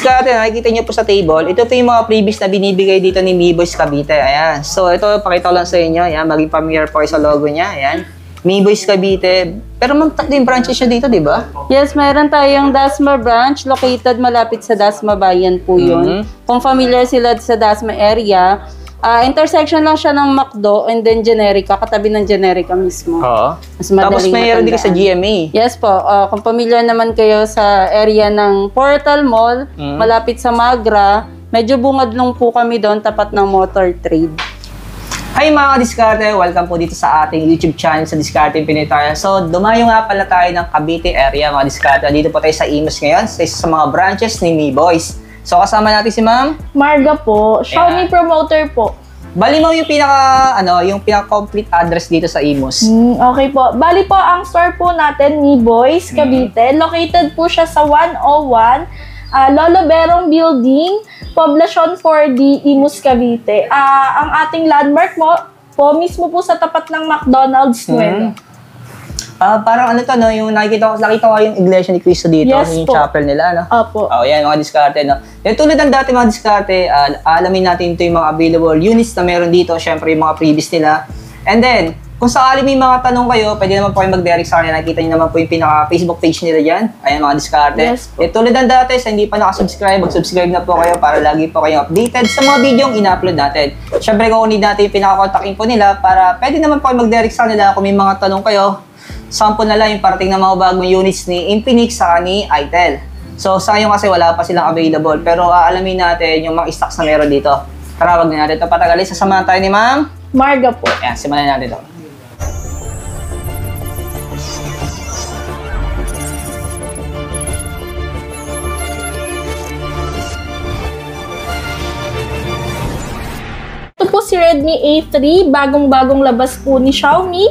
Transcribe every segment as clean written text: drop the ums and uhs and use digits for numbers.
diskarte, nakikita nyo po sa table, ito po yung mga previous na binibigay dito ni Mi-Boys Cavite. Ayan. So, ito, pakita ko lang sa inyo. Ayan, maging familiar po sa logo niya. Ayan. Mi-Boys Cavite. Pero ma'am, tatlo yung branches niya dito, di ba? Yes, mayroon tayong Dasma branch located malapit sa Dasma Bayan po yun. Kung familiar sila sa Dasma area, intersection lang siya ng McDo and then Generica, katabi ng Generica mismo. Oo. Mas madaling Tapos mayroon din sa GMA. Yes po, kung familiar naman kayo sa area ng Portal Mall, malapit sa Magra, medyo bungad lang po kami doon, tapat ng Motor Trade. Hi mga diskarte, welcome po dito sa ating YouTube channel sa Diskarte Pinitaya. So, dumayo nga pala tayo ng Cavite area mga diskarte. Dito po tayo sa Imus ngayon, sa isa sa mga branches ni Mi-Boys. So, kasama natin si Ma'am Marga po, Xiaomi promoter po. Bali mo yung yung pinaka-complete address dito sa Imus. Okay po. Bali po, ang store po natin, Mi-Boys Cavite. Located po siya sa 101 Lolo Berong Building, Poblacion 4D, Imus, Cavite. Ang ating landmark po mismo po sa tapat ng McDonald's Nuevo. Parang ano to, no? Yung nakita ko yung iglesia ni Cristo dito, Yes, yung po. chapel nila, no? Opo. Yan, mga diskarte, no? Yung tulad ng dati mga diskarte, alamin natin ito yung mga available units na meron dito, syempre yung mga previous nila. And then, kung sakali may mga tanong kayo, pwede naman po kayo mag-direct sa kanila. Nakita nyo naman po yung pinaka-Facebook page nila dyan. Ayan, mga diskarte. Yes, po. Tulad ng dati, sa hindi pa nakasubscribe, mag-subscribe na po kayo para lagi po kayong updated sa mga video yung ina-upload natin. Syempre, kung need natin yung pinaka-contact info nila para pwede naman po kayo mag-direct sa kanila kung may mga tanong kayo. Sample na lang yung parating ng mga bagong units ni Infinix sa ni Itel. So, sayang kasi wala pa silang available. Pero aalamin natin yung mga stocks na meron dito. Tara, wag na natin ito patagalin. Sasamahan tayo ni Ma'am Marga po. Ayan, simulan natin ito. Ito po si Redmi A3, bagong-bagong labas po ni Xiaomi.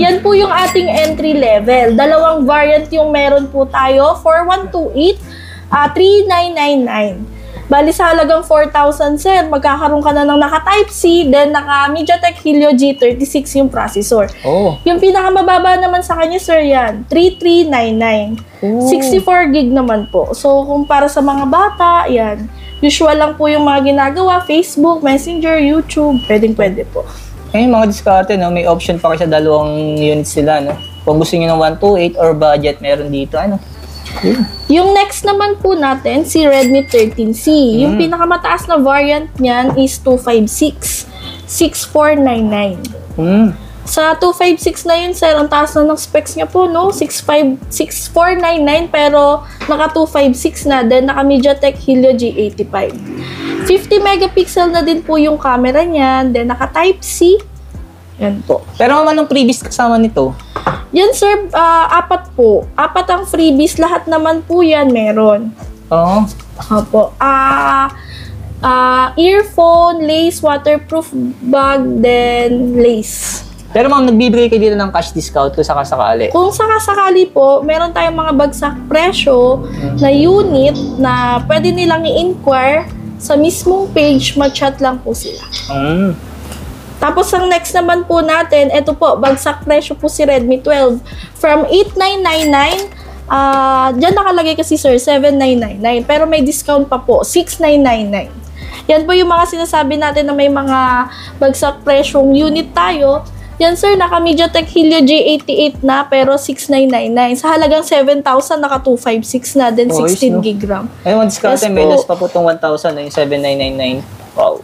Yan po yung ating entry level. Dalawang variant yung meron po tayo, 4128, 3999. Bali sa halagang 4,000 sir, magkakaroon ka na ng naka-Type C, then naka MediaTek Helio G36 yung processor. Yung pinakamababa naman sa kanya sir yan, 3399. 64 gig naman po. So kung para sa mga bata, yan. Usual lang po yung mga ginagawa, Facebook, Messenger, YouTube, pwede po. Mga diskarte, no? May option pa kayo sa dalawang units sila, no? Kung gusto nyo ng 128 or budget, meron dito, ano? Yung next naman po natin, si Redmi 13C. Yung pinakamataas na variant niyan is 256, 6499. Sa 256 na yun, sir, ang taas na ng specs niya po, no? 6499 pero naka 256 na, then naka MediaTek Helio G85. 50 megapixel na din po yung camera niya, then naka Type C. Yan po. Pero anong previous kasama nito? Yan, sir, apat po. Apat ang freebies, lahat naman po yan meron. Oo. Opo. Earphone, lace, waterproof bag, then lace. Pero ma'am, nagbibigay kayo dito ng cash discount kung sakasakali. Kung sakasakali po, meron tayong mga bagsak presyo na unit na pwede nilang i-inquire sa mismong page, mag-chat lang po sila. Tapos ang next naman po natin, ito po, bagsak presyo po si Redmi 12. From 8,999, dyan nakalagay kasi sir, 7,999. Pero may discount pa po, 6,999. Yan po yung mga sinasabi natin na may mga bagsak presyong unit tayo. Yan sir, naka MediaTek Helio G88 na pero 6,999. Sa halagang 7,000, naka 256 na, then 16 gig RAM. Ayun, diskarte, Yes may po. less pa po itong 1,000, yung 7,999. Wow.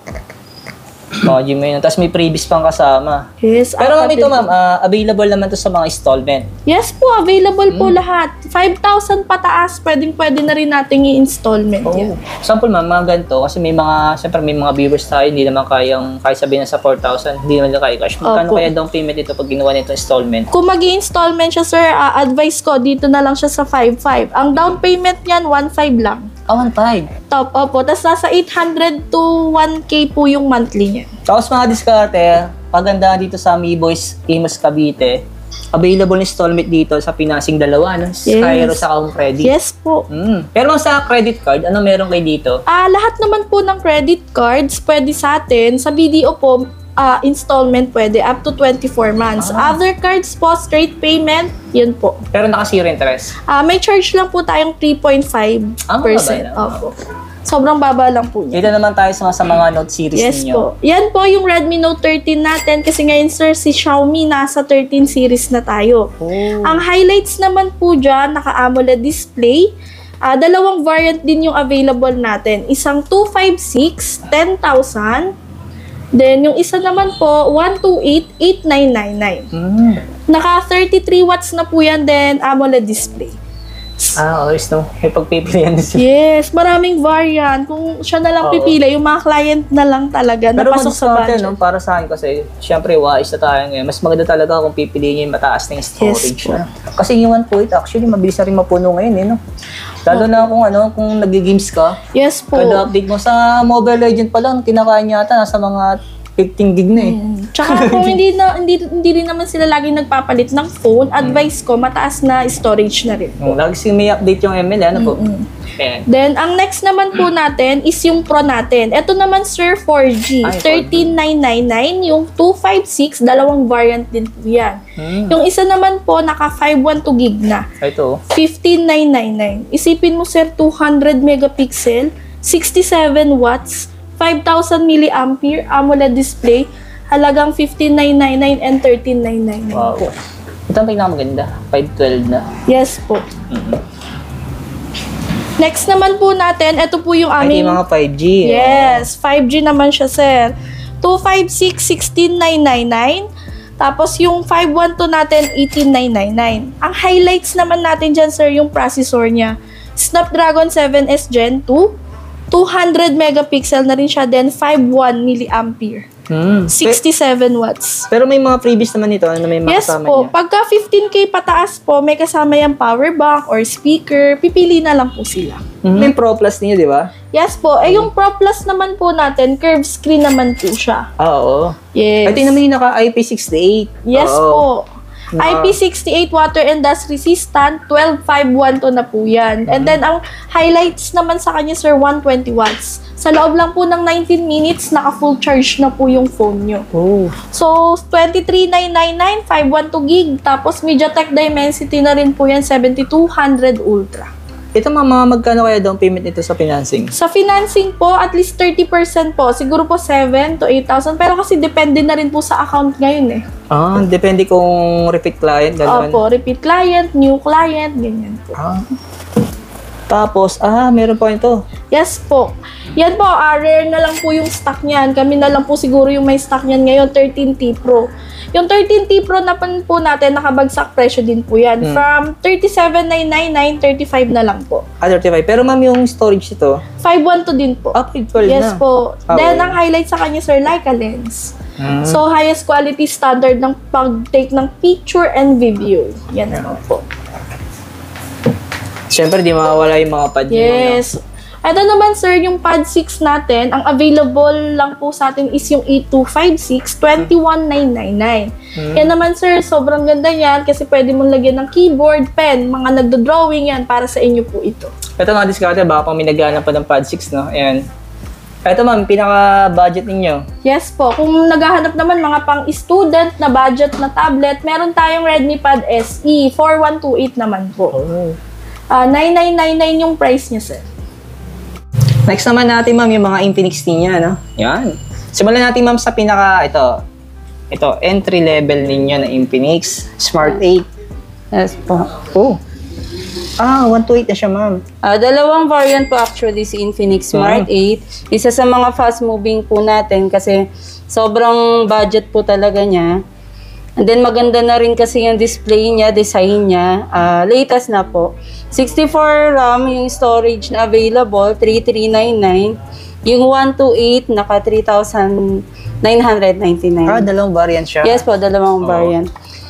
Tapos may previous pang kasama. Yes, Pero apat ito din ma'am, po. available naman to sa mga installment. Yes po, available po lahat. 5,000 pataas, pwede na rin nating i-installment yan. Sample ma'am, mga ganito, kasi may mga, siyempre may mga viewers tayo, hindi naman kaya sabihin na sa 4,000, hindi naman nila kaya cash. Magkano Opo. kaya down payment ito pag ginawa nito installment? Kung mag-i-installment siya, sir, advice ko, dito na lang siya sa 5,500. Ang down payment niyan, 1,500 lang. 1,500. Top, opo. Tapos nasa 800 to 1K po yung monthly niya. Tapos mga diskarte, pagandahan dito sa Mi-Boys Imus Cavite, available installment dito sa Pinasing dalawa, no? Skyro sa Home Credit. Yes po. Pero sa credit card, ano meron kayo dito? Lahat naman po ng credit cards pwede sa atin. Sa BDO po, installment pwede up to 24 months. Other cards po, straight payment, yun po. Pero naka-zero interest. May charge lang po tayong 3.5%. Mababa lang. Opo. Sobrang baba lang po niya. Dito naman tayo sa mga Note series Yes ninyo. po. Yan po yung Redmi Note 13 natin kasi ngayon sir, si Xiaomi nasa 13 series na tayo. Oh. Ang highlights naman po dyan, naka-AMOLED display. Dalawang variant din yung available natin. Isang 256, 10,000. Then, yung isa naman po, 128, 8999. Naka 33 watts na po yan, then AMOLED display. Always no. May pagpipilian din sila. Yes, maraming variant. Kung siya na lang Oo. pipili, yung mga client na lang talaga Pero napasok sa budget. no, para sa akin kasi, syempre, wise na tayo ngayon. Mas maganda talaga kung pipiliin niyo yung mataas na yung storage. po. Kasi yung 128, actually, mabilis na rin mapuno ngayon, no? Lalo na kung nag-games ka, Yes po. kada update mo sa Mobile Legend pa lang, kinakain yata, nasa mga 15 gig na eh. Tsaka kung hindi rin naman sila laging nagpapalit ng phone, advice ko, mataas na storage na rin. Lagi may update yung ML, ano po? Ayan. Then, ang next naman po natin is yung Pro natin. Ito naman, sir, 4G. Ay, 13,999. Yung 256, dalawang variant din po yan. Yung isa naman po, naka 512 gig na. Ito. 15,999. Isipin mo, sir, 200 megapixel, 67 watts, 5,000 milliampere AMOLED display, halagang 15,999 and 13,999 Wow. po. Ito ang pinakamaganda. 512 na. Yes po. Next naman po natin, ito po yung Ay, aming... yung mga 5G. Yes, 5G naman siya, sir. 256, 16,999. Tapos yung 512 natin, 18,999. Ang highlights naman natin dyan, sir, yung processor niya. Snapdragon 7S Gen 2. 200 megapixel na rin siya, then 51 milliampere. 67 watts. Pero may mga freebies naman ito na may Yes makasama po, niya. pagka 15K pataas po, may kasama yung power bank or speaker, pipili na lang po sila. May Pro Plus niyo, di ba? Yes po, yung Pro Plus naman po natin, curved screen naman po siya. Oo. Yes. Ito naman yung naka IP68. Yes Oo. po. IP68 water and dust resistant, 12,512 na po yan. And then, ang highlights naman sa kanya, sir, 120 watts. Sa loob lang po ng 19 minutes, naka-full charge na po yung phone nyo. Oh. So, 23,999, 512 gig. Tapos, MediaTek Dimensity na rin po yan, 7200 Ultra. Ito mga magkano kaya down payment nito sa financing? Sa financing po, at least 30% po. Siguro po 7 to 8,000. Pero kasi depende na rin po sa account ngayon eh. Depende kung repeat client, gano'n. Opo, repeat client, new client, ganyan po. Tapos, meron pa ito. Yes po. Yan po, rare na lang po yung stock niyan. Kami na lang po siguro yung may stock niyan ngayon, 13T Pro. Yung 13T Pro na po natin, nakabagsak presyo din po yan. From 37,999, 35 na lang po. 35. Pero ma'am, yung storage ito, 512 din po. upgrade 12 Yes na. po. Okay. Then, ang highlight sa kanya, sir, Leica lens. So, highest quality standard ng pag-take ng picture and video. Yan naman po. Siyempre, di mawawala yung mga pad niyo, no? Yes. Ito naman, sir, yung pad 6 natin, ang available lang po sa atin is yung 8256, 21,999. Yan naman, sir, sobrang ganda yan kasi pwede mong lagyan ng keyboard, pen, mga nagdo-drawing yan para sa inyo po ito. Ito mga discount, baka pang minagana pa ng pad 6, no? Ayan. Ito ma'am, pinaka-budget ninyo. Yes po. Kung naghahanap naman mga pang-student na budget na tablet, meron tayong Redmi Pad SE, 4128 naman po. 9,999 yung price niya, sir. Next naman natin ma'am, yung mga Infinix niya, no? Yan. Simulan natin ma'am sa ito, entry level ninyo na Infinix Smart 8. Yes po. Oh. 128 na siya ma'am. Dalawang variant po actually si Infinix Smart 8. Isa sa mga fast moving po natin kasi sobrang budget po talaga niya. And then maganda na rin kasi yung display niya, design niya. Latest na po. 64 RAM yung storage na available, 3399. Yung 128 naka 3,999. Dalawang variant siya. Yes po, dalawang variant.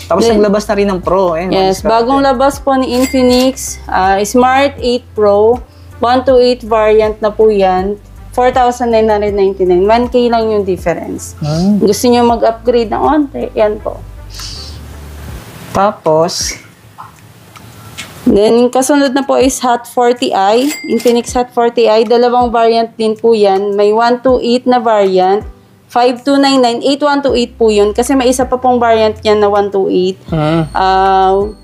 Tapos naglabas na rin ng Pro. Ayan, Yes, bagong labas po ni Infinix, Smart 8 Pro, 128 variant na po yan, 4,999. 1K lang yung difference. Gusto nyo mag-upgrade ng onte, yan po. Tapos, Then, kasunod na po is Hot 40i, Infinix Hot 40i, dalawang variant din po yan. May 128 na variant, 5299, 8128 po yun. Kasi may isa pa pong variant yan na 128.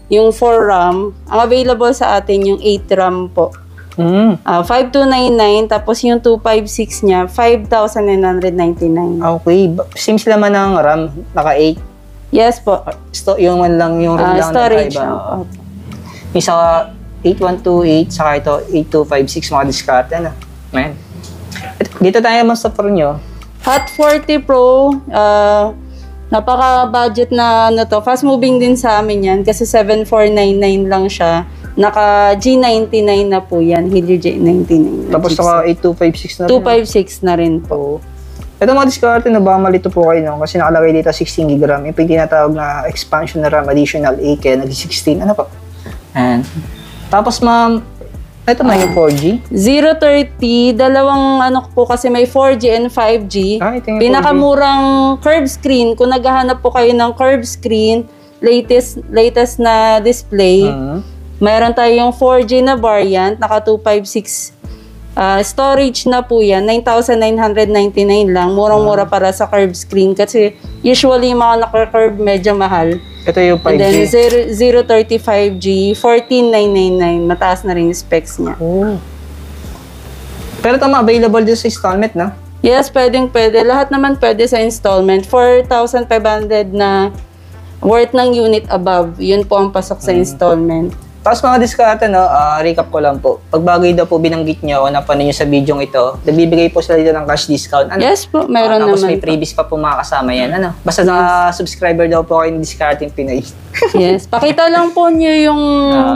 Yung 4 RAM. Ang available sa atin yung 8 RAM po. Ah, 5,299, tapos yung 256 niya, 5,999. Okay. Same sila man ng RAM, naka 8. Yes po. Yung man lang, yung RAM lang Storage. nagkaiba. Isa 8128, saka ito 8256, mga discard. Ano? Man. Dito tayo naman sa pro nyo. Hot 40 Pro, napaka-budget na ano to. Fast moving din sa amin yan kasi 7,499 lang siya. Naka G99 na po yan. Helio G99. Tapos saka 8256 na rin. 256 na rin po. Ito mga discard na ba malito po kayo no? Kasi nakalagay dito 16 GB RAM. Yung tinatawag na expansion na RAM additional 8 kaya nag-16. Ano pa? And, tapos ma'am, ito na yung 4G. 030, dalawang ano po kasi may 4G and 5G. Ito yung Pinakamurang curved screen. Kung naghahanap po kayo ng curved screen, latest na display, mayroon tayong 4G na variant, naka 256 storage na po yan, 9,999 lang. Murang-mura para sa curved screen kasi usually yung mga naka-curve medyo mahal. Ito yung 5G. And then 035G, 14,999. Mataas na rin yung specs niya. Oh. Pero tama, available din sa installment, no? Yes, pwede. Lahat naman pwede sa installment. 4,500 na worth ng unit above. Yun po ang pasok sa installment. Tapos mga diskarte, no, recap ko lang po. Pag bagay daw po binanggit nyo o napanood nyo sa video ito, nagbibigay po sila dito ng cash discount. Ano? Yes po, meron tapos naman may freebies pa po mga kasama yan. Ano? Basta na subscriber daw po kayo ng Discarding Pinoy. Yes, pakita lang po nyo yung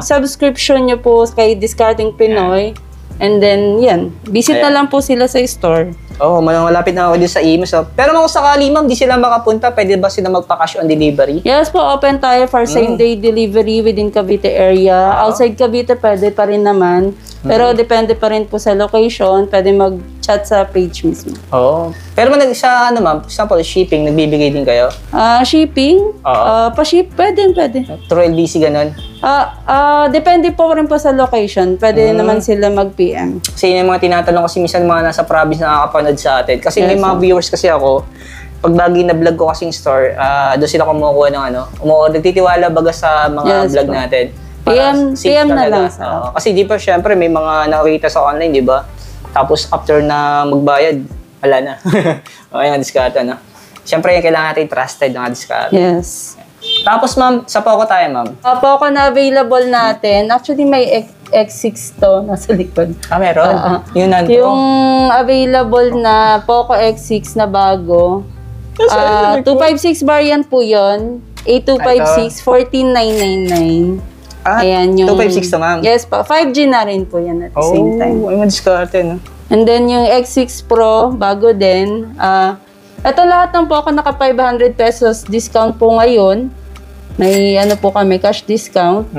subscription nyo po kay Discarding Pinoy. And then, yan. Visit na lang po sila sa store. Oo, malapit na ako dito sa email. So, pero kung sakali ma'am, di sila makapunta, pwede ba sila magpa-cash on delivery? Yes po, open tayo for same-day delivery within Cavite area. Outside Cavite, pwede pa rin naman. Pero depende pa rin po sa location. Pwede mag-chat sa page mismo. Oo. Pero sa ano ma'am, example, shipping, nagbibigay din kayo? Shipping? Pa-ship? Pwede. Through LBC, ganun? Depende po rin po sa location. Pwede naman sila mag-PM. Kasi yun yung mga tinatanong kasi minsan mga nasa province na nakakapanood sa atin. Kasi may mga viewers kasi ako, pag lagi na vlog ko kasing store, doon sila kumukuha ng nagtitiwala baga sa mga vlog natin. PM na lang sa kasi di ba syempre may mga nakikita sa online, di ba? Tapos after na magbayad, wala na. Okay, yung diskarte, no? Syempre yung kailangan natin trusted ng diskarte. Yes. Tapos ma'am, sa Poco tayo ma'am. Poco na available natin. Actually, may X6 to nasa likod. Meron? Yung available na Poco X6 na bago. 256 variant po yun. 8256, 14,999. Ayan yung... 256 to ma'am? Yes pa. 5G na rin po yan at the same time. Ay, madiskarte, no? And then yung X6 Pro, bago din. Ito lahat ng Poco naka 500 pesos discount po ngayon. May po kami, cash discount.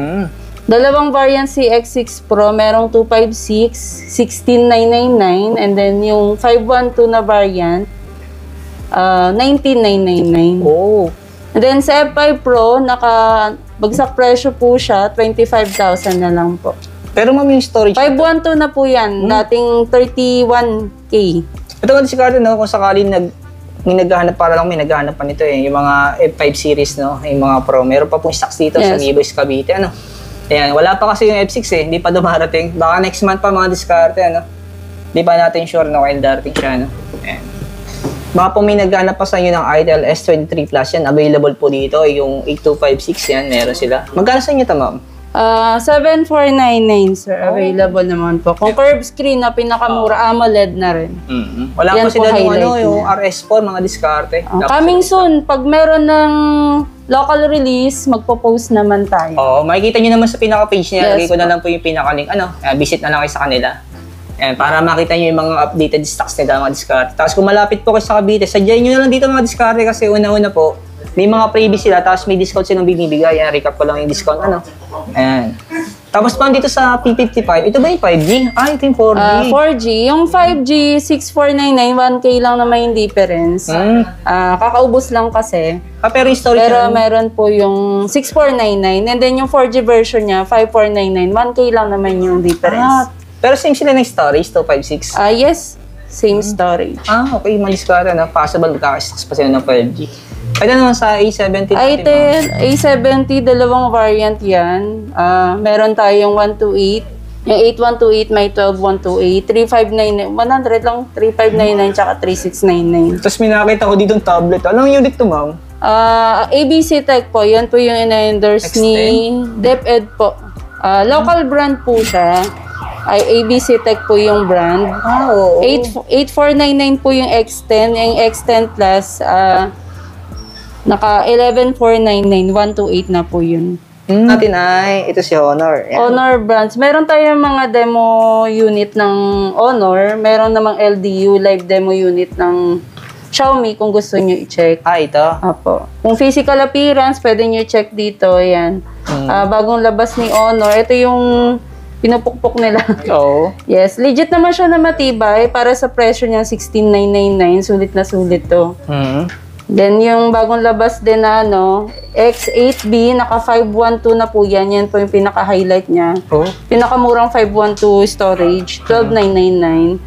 Dalawang variant si X6 Pro, merong 256, 16,999. And then yung 512 na variant, 19,999. Oh. And then sa F5 Pro, bagsak presyo po siya, 25,000 na lang po. Pero ma'am yung storage... 512 na po yan, dating 31K. Ito nga si Carter, no? Kung sakali may naghahanap pa nito yung mga F5 series, no? Yung mga Pro. Meron pa pong stocks dito sa Neighbors Cavite, ano? Ayan, wala pa kasi yung F6 hindi pa dumarating. Baka next month pa mga diskarte, ano? Hindi pa natin sure na kung darating siya, no? Ayan. Baka po may naghanap pa sa inyo ng Itel S23 Plus yan. Available po dito. Yung 8256 yan. Meron sila. Magkano sa inyo ito, ma'am? 7,499 sir. Available naman po. Kung curved screen na pinakamura, AMOLED na rin. Wala Yan po sila po yung RS4, mga diskarte. Coming soon. Pag meron ng local release, magpo-post naman tayo. Oo, makikita nyo naman sa pinaka-page niya. Lagay ko na po. lang po yung pinaka-link. Visit na lang kayo sa kanila. Ayan, para makita nyo yung mga updated stocks nila, mga diskarte. Tapos kung malapit po kayo sa Cavite, sadyain nyo na lang dito mga diskarte kasi una-una po, may mga freebies sila, tapos may discount silang binibigay. Ayan, recap ko lang yung discount, Ayan. Tapos pa dito sa P55, ito ba yung 5G? Ito yung 4G. 4G. Yung 5G, 6,499, 1K lang naman yung difference. Kakaubos lang kasi. Pero yung storage Pero meron po yung 6,499, and then yung 4G version niya, 5,499, 1K lang naman yung difference. Pero same sila ng storage, 256? Yes, same storage. Okay, maliskara na. Possible magkakastas pa sila ng 5G. Ito naman sa A70 natin. A70, dalawang variant yan. Meron tayong 128, Yung 8128, may 12128, 3599, 100 lang, 3599, tsaka 3699. Tapos may nakita ko dito tablet. Anong unit to, ma'am? ABC Tech po, yan po yung in-endorse ni DepEd po. Local brand po siya. Ay, ABC Tech po yung brand. Oo. 8499 po yung X10. Yung X10 Plus, naka 11499, 128 na po yun. Natin ay, ito si Honor. Yan. Honor brands. Meron tayong mga demo unit ng Honor. Meron namang LDU, live demo unit ng Xiaomi kung gusto nyo i-check. Ito. Apo. Kung physical appearance, pwede nyo i-check dito. Ayan. Bagong labas ni Honor. Ito yung pinupukpok nila. Oo. Yes. Legit naman siya na matibay. Para sa presyo niya, 16,999. Sulit na sulit to. Then, yung bagong labas din na X8B, naka 512 na po yan. Yan po yung pinaka-highlight niya. Pinakamurang 512 storage, 12,999.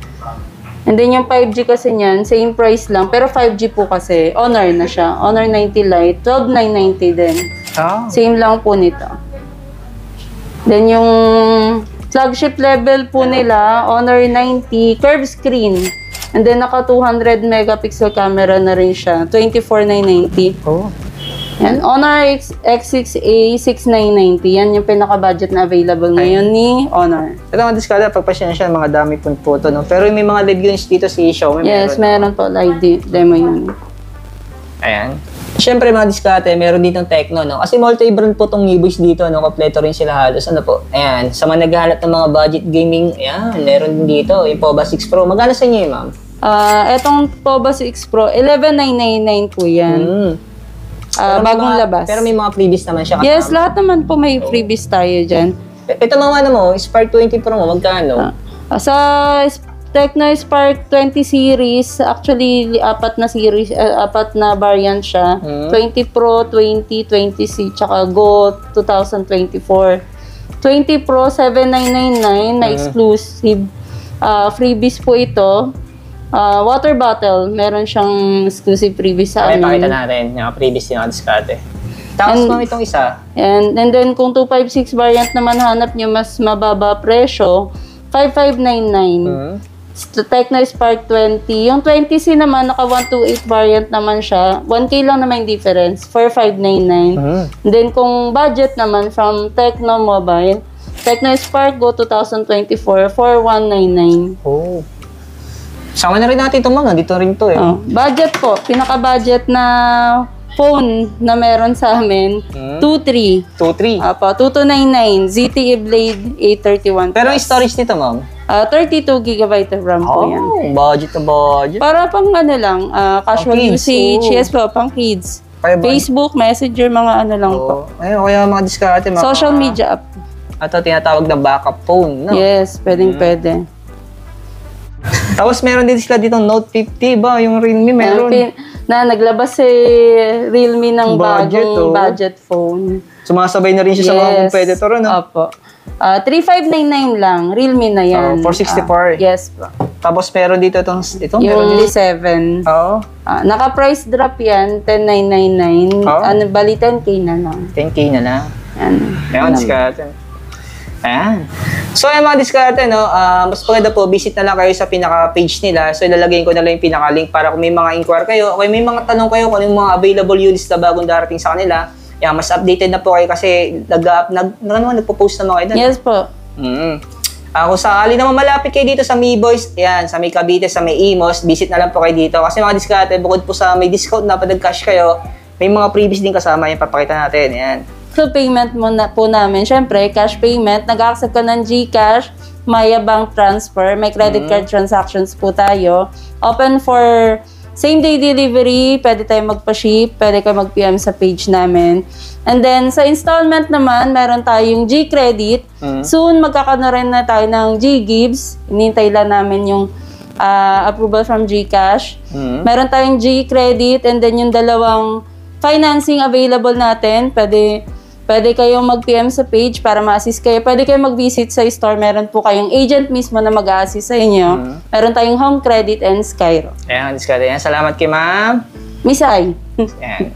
And then, yung 5G kasi niyan, same price lang. Pero 5G po kasi, Honor na siya. Honor 90 Lite, 12,990 din. Same lang po nito. Then, yung flagship level po nila, Honor 90, curved screen. And then, naka 200 megapixel camera na rin siya. 24,990. Yan. Honor X6A 6,990. Yan yung pinaka-budget na available ngayon ni Honor. Ito mga diskada, pagpasya siya, mga dami pong photo, no? Pero may mga live units dito si Xiaomi. Yes, meron po. Live demo yun. Ayan. Siyempre mga diskate, meron ditong Tecno, no? Kasi multi-brand po tong Miboys dito, no? Kompleto rin sila halos. Ano po? Ayan. Sa mga naghahanap ng mga budget gaming, ayan, meron din dito. Yung POBA 6 Pro. Magkano sa inyo yun, ma'am? Etong POBA 6 Pro, 11,999 po yan. Bagong labas. Pero may mga freebies naman siya. Yes, lahat naman po may freebies tayo dyan. Ito mga Spark 20 Pro mo, magkano? Sa Tecno Spark 20 series, actually, apat na variant siya. 20 Pro, 20, 20C, tsaka Go 2024. 20 Pro, 7,999 na exclusive. Freebies po ito. Water bottle, meron siyang exclusive freebies sa amin. Pakita natin, yung freebies yung diskarte. Tapos mo itong isa. And then kung 256 variant naman hanap nyo, mas mababa presyo, 5,599. Tecno Spark 20. Yung 20C naman, naka 128 variant naman siya. 1K lang naman yung difference, 4,599. Then kung budget naman from Tecno Mobile, Tecno Spark Go 2024, 4,199. Sama na rin natin itong mga, dito rin to Budget po, pinaka-budget na phone na meron sa amin, 2.3. 2.3. 2299, ZTE Blade A31 Plus. Pero yung storage nito, ma'am? 32GB of RAM po yan. Budget na budget. Para pang lang, casual usage. Yes po, pang kids. Facebook, Messenger, mga lang po. Ayun, kaya mga diskarte, mga social media app. Ito tinatawag na backup phone, no? Yes, pwede. Tapos meron din sila dito Note 50 ba? Yung Realme meron. Naglabas si Realme ng bagong budget phone. Sumasabay na rin siya sa mga competitor, no? Opo. 3,599 lang. Realme na yan. 464. Yes po. Tapos meron dito yung D7. Naka-price drop yan, 10,999. Bali 10K na lang. 10K na lang. Yan. Diskarte. Ayan. So, ayan mga diskarte, no? Mas maganda po, visit na lang kayo sa pinaka-page nila. So, ilalagay ko na lang yung pinaka-link para kung may mga inquire kayo, o may mga tanong kayo kung ano yung mga available units na bagong darating sa kanila. Yan, mas updated na po kayo kasi nagpo-post na mga kayo. Yes po. Kung sakali naman malapit kayo dito sa Miboys, yan, sa may Cavite, sa may Imos, visit na lang po kayo dito. Kasi mga diskarte, bukod po sa may discount na pag nag-cash kayo, may mga previous din kasama yung papakita natin. Yan. So, payment mo na po namin. Siyempre, cash payment. Nag-accept ka ng GCash, Maya Bank Transfer, may credit card transactions po tayo. Open for same-day delivery, pwede tayo magpa-ship, pwede kayo mag-PM sa page namin. And then, sa installment naman, meron tayong G-Credit. Soon, magkakaroon na tayo ng G-Gives. Inintay lang namin yung approval from GCash. Meron tayong G-Credit, and then yung dalawang financing available natin, pwede kayong mag-PM sa page para ma-assist kayo. Pwede kayong mag-visit sa store. Meron po kayong agent mismo na mag-assist sa inyo. Meron tayong Home Credit and Skyro. Ayan, diskarte. Salamat kay ma'am. Misay. Ayan.